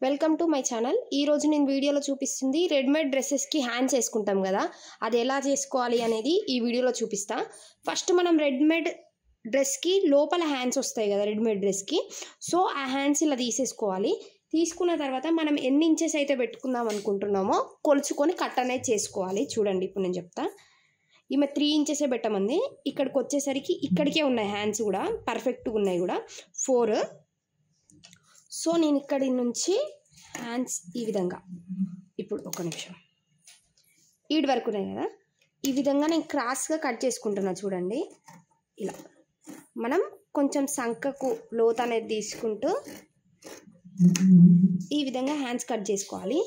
Welcome to my channel. ఈ రోజు నేను వీడియోలో చూపిస్తుంది రెడీమేడ్ డ్రెస్సెస్కి హ్యాండ్స్ వేసుకుంటాం కదా, అది ఎలా చేసుకోవాలి అనేది ఈ వీడియోలో చూపిస్తా. ఫస్ట్ మనం రెడీమేడ్ డ్రెస్కి లోపల హ్యాండ్స్ వస్తాయి కదా రెడీమేడ్ డ్రెస్కి, సో ఆ హ్యాండ్స్ ఇలా తీసేసుకోవాలి. తీసుకున్న తర్వాత మనం ఎన్ని ఇంచెస్ అయితే పెట్టుకుందాం అనుకుంటున్నామో కొలుచుకొని కట్ అనేది చేసుకోవాలి. చూడండి, ఇప్పుడు నేను చెప్తా. ఈమె 3 ఇంచెసే పెట్టమంది. ఇక్కడికి వచ్చేసరికి ఇక్కడికే ఉన్నాయి హ్యాండ్స్ కూడా, పర్ఫెక్ట్గా ఉన్నాయి కూడా 4. సో నేను ఇక్కడి నుంచి హ్యాండ్స్ ఈ విధంగా, ఇప్పుడు ఒక నిమిషం, ఈడ్ వరకు ఉన్నాయి కదా, ఈ విధంగా నేను క్రాస్గా కట్ చేసుకుంటున్నా. చూడండి, ఇలా మనం కొంచెం సంకకు లోతు అనేది తీసుకుంటూ ఈ విధంగా హ్యాండ్స్ కట్ చేసుకోవాలి.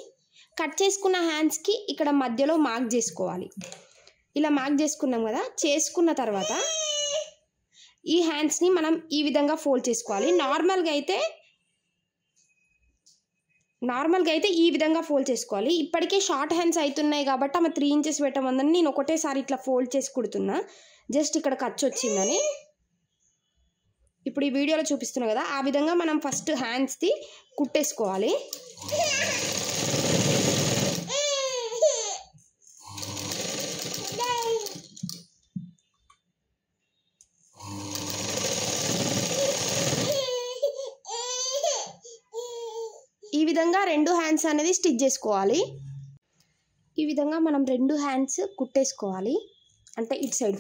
కట్ చేసుకున్న హ్యాండ్స్కి ఇక్కడ మధ్యలో మార్క్ చేసుకోవాలి. ఇలా మార్క్ చేసుకున్నాం కదా, చేసుకున్న తర్వాత ఈ హ్యాండ్స్ని మనం ఈ విధంగా ఫోల్డ్ చేసుకోవాలి. నార్మల్గా అయితే ఈ విధంగా ఫోల్డ్ చేసుకోవాలి. ఇప్పటికే షార్ట్ హ్యాండ్స్ అవుతున్నాయి కాబట్టి ఆమె 3 ఇంచెస్ పెట్టమందని నేను ఒకటేసారి ఇట్లా ఫోల్డ్ చేసి కుడుతున్నా, జస్ట్ ఇక్కడ ఖర్చు వచ్చిందని. ఇప్పుడు ఈ వీడియోలో చూపిస్తున్నా కదా, ఆ విధంగా మనం ఫస్ట్ హ్యాండ్స్ది కుట్టేసుకోవాలి. ఈ విధంగా 2 హ్యాండ్స్ అనేది స్టిచ్ చేసుకోవాలి. ఈ విధంగా మనం 2 హ్యాండ్స్ కుట్టేసుకోవాలి. అంటే ఇటు సైడ్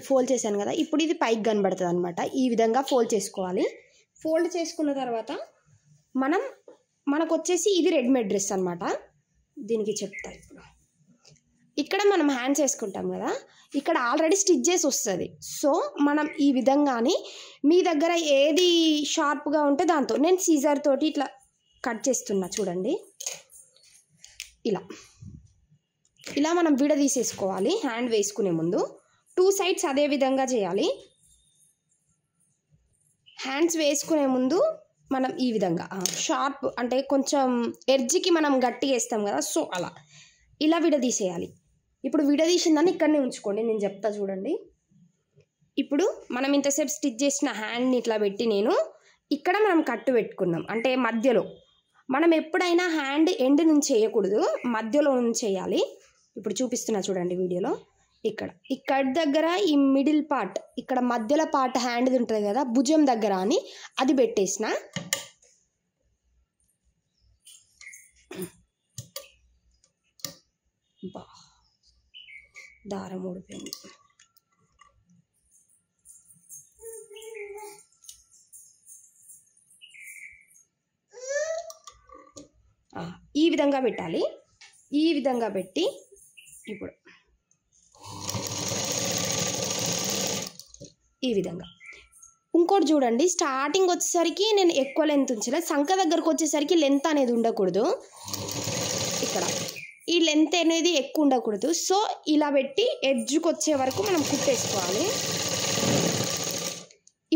ఫోల్డ్ చేశాను కదా, ఇప్పుడు ఇది పైకి కనబడుతుంది అనమాట. ఈ విధంగా ఫోల్డ్ చేసుకోవాలి. ఫోల్డ్ చేసుకున్న తర్వాత మనకు వచ్చేసి ఇది రెడీమేడ్ డ్రెస్ అనమాట. దీనికి చెప్తా. ఇప్పుడు ఇక్కడ మనం హ్యాండ్స్ వేసుకుంటాం కదా, ఇక్కడ ఆల్రెడీ స్టిచ్ చేసి వస్తుంది. సో మనం ఈ విధంగాని మీ దగ్గర ఏది షార్ప్గా ఉంటే దాంతో, నేను సీజర్ తోటి ఇట్లా కట్ చేస్తున్నా. చూడండి, ఇలా మనం విడదీసేసుకోవాలి. హ్యాండ్ వేసుకునే ముందు 2 సైడ్స్ అదే విధంగా చేయాలి. హ్యాండ్స్ వేసుకునే ముందు మనం ఈ విధంగా షార్ప్ అంటే కొంచెం ఎడ్జ్కి మనం గట్టిగా వేస్తాం కదా, సో ఇలా విడదీసేయాలి. ఇప్పుడు విడదీసిందని ఇక్కడనే ఉంచుకోండి, నేను చెప్తా. చూడండి, ఇప్పుడు మనం ఇంతసేపు స్టిచ్ చేసిన హ్యాండ్ని ఇట్లా పెట్టి ఇక్కడ మనం కట్టు పెట్టుకున్నాం. అంటే మధ్యలో మనం ఎప్పుడైనా హ్యాండ్ ఎండ్ నుంచి చేయకూడదు, మధ్యలో నుంచి చేయాలి. ఇప్పుడు చూపిస్తున్నా చూడండి వీడియోలో. ఇక్కడ దగ్గర ఈ మిడిల్ పార్ట్, ఇక్కడ మధ్యలో పార్ట్ హ్యాండ్ది ఉంటుంది కదా, భుజం దగ్గర అని అది పెట్టేసిన. దారం ఊడిపోయింది. ఈ విధంగా పెట్టాలి. ఈ విధంగా పెట్టి ఇప్పుడు ఈ విధంగా ఇంకోటి చూడండి, స్టార్టింగ్ వచ్చేసరికి నేను ఎక్కువ లెంత్ ఉంచిన, సంఖ దగ్గరకు వచ్చేసరికి లెంత్ అనేది ఉండకూడదు. ఇక్కడ ఈ లెంత్ అనేది ఎక్కువ ఉండకూడదు. సో ఇలా పెట్టి ఎడ్జ్కి వచ్చే వరకు మనం కుట్టేసుకోవాలి.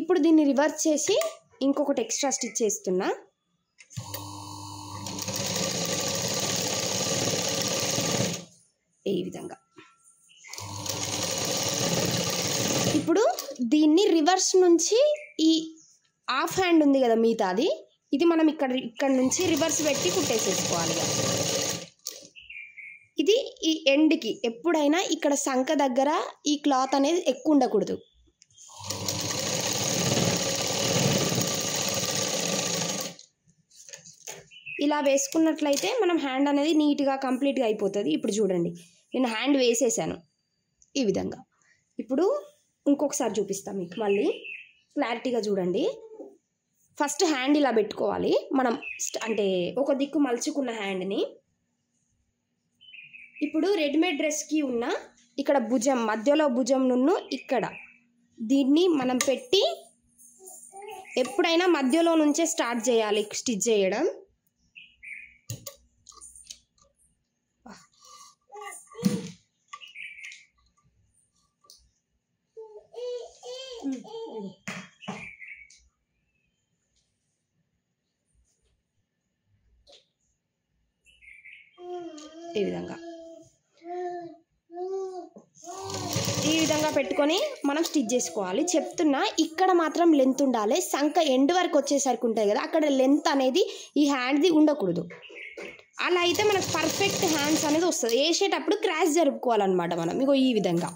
ఇప్పుడు దీన్ని రివర్స్ చేసి ఇంకొకటి ఎక్స్ట్రా స్టిచ్ చేస్తున్నా. ఈ విధంగా ఇప్పుడు దీన్ని రివర్స్ నుంచి ఈ హాఫ్ హ్యాండ్ ఉంది కదా మిగతాది, ఇది మనం ఇక్కడ నుంచి రివర్స్ పెట్టి కుట్టేసేసుకోవాలి. ఇది ఈ ఎండ్కి ఎప్పుడైనా ఇక్కడ సంఖ దగ్గర ఈ క్లాత్ అనేది ఎక్కువ ఉండకూడదు. ఇలా వేసుకున్నట్లయితే మనం హ్యాండ్ అనేది నీట్గా కంప్లీట్గా అయిపోతుంది. ఇప్పుడు చూడండి, నేను హ్యాండ్ వేసేసాను ఈ విధంగా. ఇప్పుడు ఇంకొకసారి చూపిస్తాను మీకు, మళ్ళీ క్లారిటీగా చూడండి. ఫస్ట్ హ్యాండ్ ఇలా పెట్టుకోవాలి మనం, అంటే ఒక దిక్కు మలుచుకున్న హ్యాండ్ని. ఇప్పుడు రెడీమేడ్ డ్రెస్కి ఉన్న ఇక్కడ భుజం, మధ్యలో భుజం ఇక్కడ దీన్ని మనం పెట్టి ఎప్పుడైనా మధ్యలో నుంచే స్టార్ట్ చేయాలి స్టిచ్ చేయడం. ఈ విధంగా పెట్టుకొని మనం స్టిచ్ చేసుకోవాలి. చెప్తున్నా, ఇక్కడ మాత్రం లెంత్ ఉండాలి. సంక ఎండ్ వరకు వచ్చేసరికి ఉంటుంది కదా, అక్కడ లెంత్ అనేది ఈ హ్యాండ్ది ఉండకూడదు. అలా అయితే మనకు పర్ఫెక్ట్ హ్యాండ్స్ అనేది వస్తుంది. వేసేటప్పుడు క్రాస్ జరుపుకోవాలన్నమాట మనం. ఇగో ఈ విధంగా.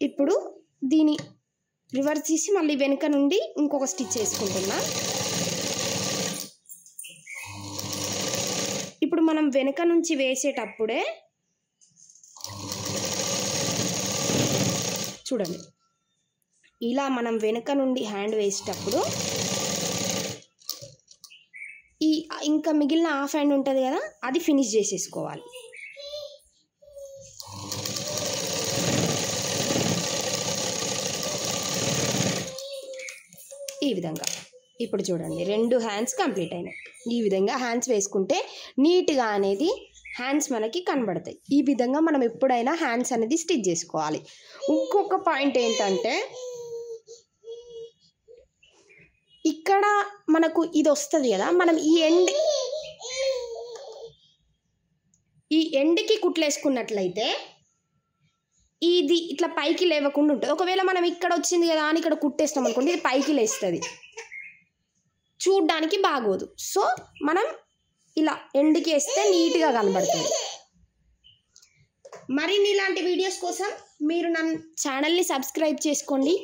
ఇప్పుడు దీని రివర్స్ చేసి మళ్ళీ వెనుక నుండి ఇంకొక స్టిచ్ వేసుకుంటున్నా. ఇప్పుడు మనం వెనుక నుంచి వేసేటప్పుడే చూడండి, ఇలా మనం వెనుక నుండి హ్యాండ్ వేసేటప్పుడు ఈ ఇంకా మిగిలిన హాఫ్ హ్యాండ్ ఉంటుంది కదా, అది ఫినిష్ చేసేసుకోవాలి. ఈ విధంగా. ఇప్పుడు చూడండి, 2 హ్యాండ్స్ కంప్లీట్ అయినాయి. ఈ విధంగా హ్యాండ్స్ వేసుకుంటే నీట్గా అనేది హ్యాండ్స్ మనకి కనబడతాయి. ఈ విధంగా మనం ఎప్పుడైనా హ్యాండ్స్ అనేది స్టిచ్ చేసుకోవాలి. ఇంకొక పాయింట్ ఏంటంటే, ఇక్కడ మనకు ఇది వస్తుంది కదా, మనం ఈ ఎండ్కి కుట్లేసుకున్నట్లయితే ఇది ఇట్లా పైకి లేవకుండా ఉంటుంది. ఒకవేళ మనం ఇక్కడ వచ్చింది కదా అని ఇక్కడ కుట్టేస్తాం అనుకోండి, ఇది పైకి లేస్తుంది, చూడ్డానికి బాగోదు. సో మనం ఇలా ఎండ్కి వేస్తే నీట్గా కనబడుతుంది. మరిన్ని ఇలాంటి వీడియోస్ కోసం మీరు నా ఛానల్ని సబ్స్క్రైబ్ చేసుకోండి.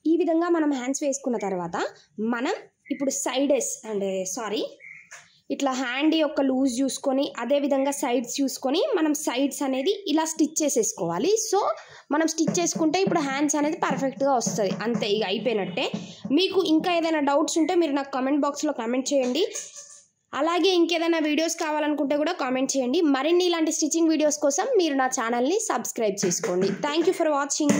ఈ విధంగా మనం హ్యాండ్స్ వేసుకున్న తర్వాత మనం ఇప్పుడు ఇట్లా హ్యాండ్ యొక్క లూజ్ చూసుకొని, అదేవిధంగా సైడ్స్ చూసుకొని మనం సైడ్స్ అనేది ఇలా స్టిచ్ చేసేసుకోవాలి. సో మనం స్టిచ్ చేసుకుంటే ఇప్పుడు హ్యాండ్స్ అనేది పర్ఫెక్ట్గా వస్తుంది. అంతే, ఇక అయిపోయినట్టే. మీకు ఇంకా ఏదైనా డౌట్స్ ఉంటే మీరు నాకు కామెంట్ బాక్స్లో కామెంట్ చేయండి. అలాగే ఇంకేదైనా వీడియోస్ కావాలనుకుంటే కూడా కామెంట్ చేయండి. మరిన్ని ఇలాంటి స్టిచ్చింగ్ వీడియోస్ కోసం మీరు నా ఛానల్ని సబ్స్క్రైబ్ చేసుకోండి. Thank you for watching.